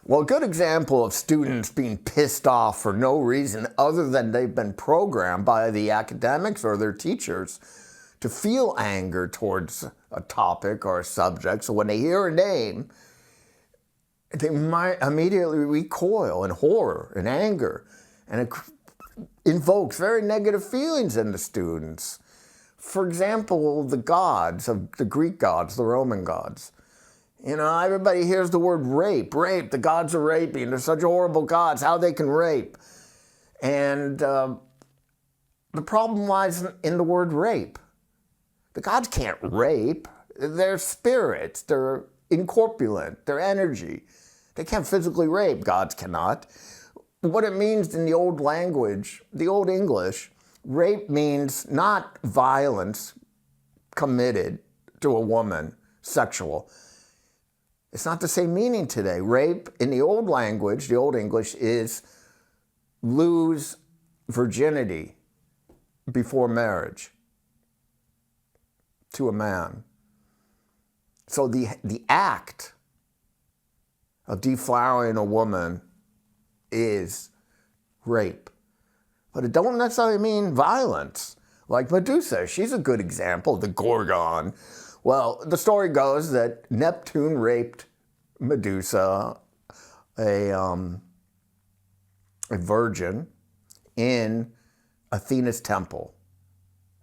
Well, a good example of students being pissed off for no reason other than they've been programmed by the academics or their teachers to feel anger towards a topic or a subject. So when they hear a name, they might immediately recoil in horror and anger, and it invokes very negative feelings in the students. For example, the gods of the Greek gods, the Roman gods. You know, everybody hears the word rape. Rape, the gods are raping. They're such horrible gods, how they can rape. And the problem lies in the word rape. The gods can't rape. They're spirits. They're incorpulent. They're energy. They can't physically rape. Gods cannot. What it means in the old language, the old English, rape means not violence committed to a woman, sexual. It's not the same meaning today. Rape in the old language, the old English, is lose virginity before marriage to a man. So the act of deflowering a woman is rape. But it don't necessarily mean violence. Like Medusa, she's a good example, the Gorgon. Well, the story goes that Neptune raped Medusa, a virgin, in Athena's temple.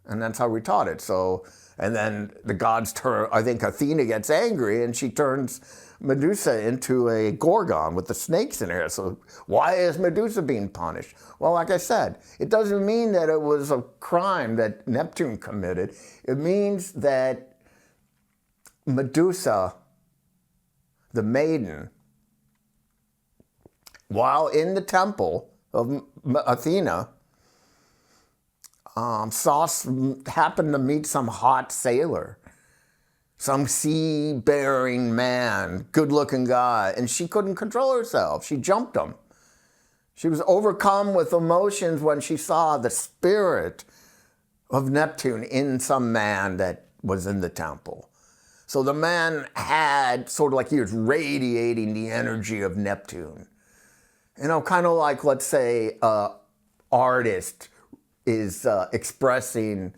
And that's how we taught it. So, and then the gods turn, I think Athena gets angry and she turns Medusa into a Gorgon with the snakes in her. So why is Medusa being punished? Well, like I said, it doesn't mean that it was a crime that Neptune committed. It means that Medusa, the maiden, while in the temple of Athena, happened to meet some hot sailor, some sea-bearing man, good-looking guy, and she couldn't control herself. She jumped him. She was overcome with emotions when she saw the spirit of Neptune in some man that was in the temple. So the man had sort of like he was radiating the energy of Neptune. You know, kind of like, let's say, artist is expressing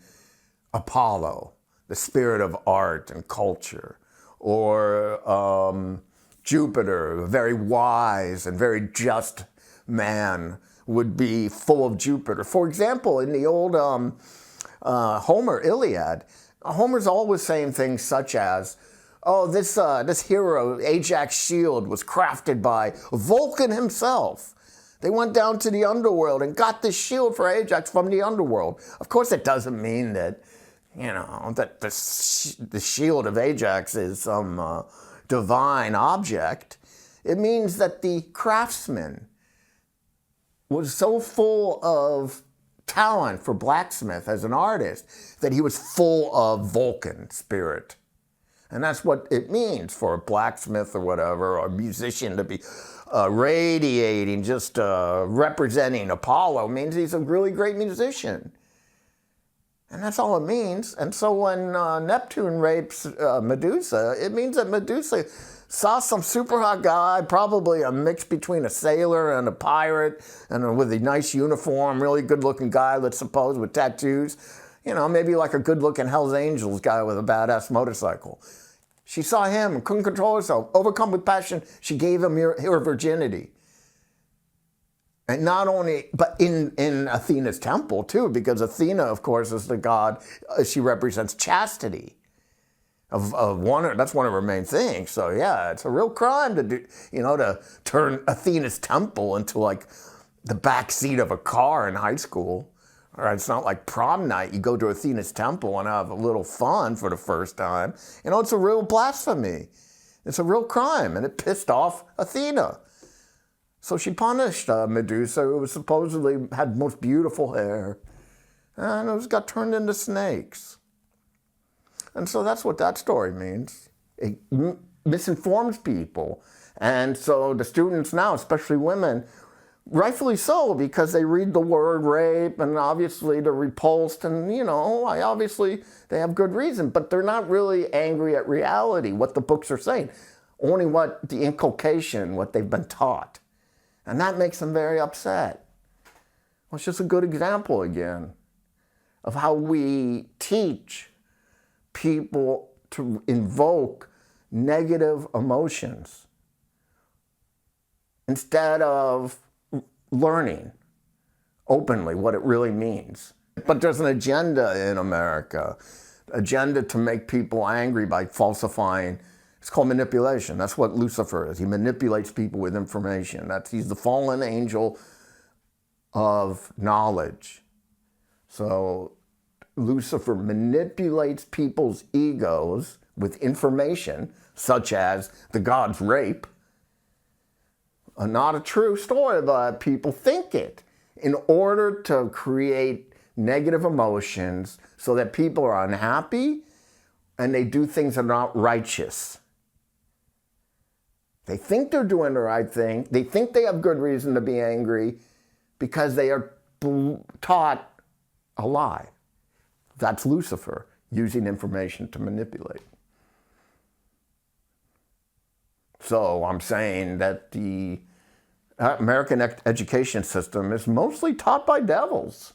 Apollo, the spirit of art and culture, or Jupiter, a very wise and very just man, would be full of Jupiter. For example, in the old Homer Iliad, Homer's always saying things such as, oh, this hero, Ajax's shield, was crafted by Vulcan himself. They went down to the underworld and got this shield for Ajax from the underworld. Of course, it doesn't mean that, you know, that the shield of Ajax is some divine object. It means that the craftsman was so full of talent for blacksmith as an artist that he was full of Vulcan spirit. And that's what it means for a blacksmith or whatever, or a musician to be radiating, just representing Apollo, means he's a really great musician. And that's all it means. And so when Neptune rapes Medusa, it means that Medusa saw some super hot guy, probably a mix between a sailor and a pirate, and with a nice uniform, really good-looking guy, let's suppose, with tattoos. You know, maybe like a good-looking Hells Angels guy with a badass motorcycle. She saw him and couldn't control herself. Overcome with passion, she gave him her virginity. And not only, but in Athena's temple, too, because Athena, of course, is the god, she represents chastity. That's one of her main things. So yeah, it's a real crime to do, you know, to turn Athena's temple into like the back seat of a car in high school. All right, it's not like prom night. You go to Athena's temple and have a little fun for the first time. You know, it's a real blasphemy. It's a real crime, and it pissed off Athena. So she punished Medusa, who was supposedly had most beautiful hair, and it got turned into snakes. And so that's what that story means. It misinforms people. And so the students now, especially women, rightfully so, because they read the word rape and obviously they're repulsed and, you know, obviously they have good reason, but they're not really angry at reality, what the books are saying. only what the inculcation, what they've been taught. And that makes them very upset. Well, it's just a good example again of how we teach people to invoke negative emotions instead of learning openly what it really means. But there's an agenda in America, agenda to make people angry by falsifying. It's called manipulation. That's what Lucifer is. He manipulates people with information. He's the fallen angel of knowledge. So Lucifer manipulates people's egos with information, such as the God's rape. Not a true story, but people think it, in order to create negative emotions so that people are unhappy and they do things that are not righteous. They think they're doing the right thing. They think they have good reason to be angry because they are taught a lie. That's Lucifer, using information to manipulate. So I'm saying that the American education system is mostly taught by devils.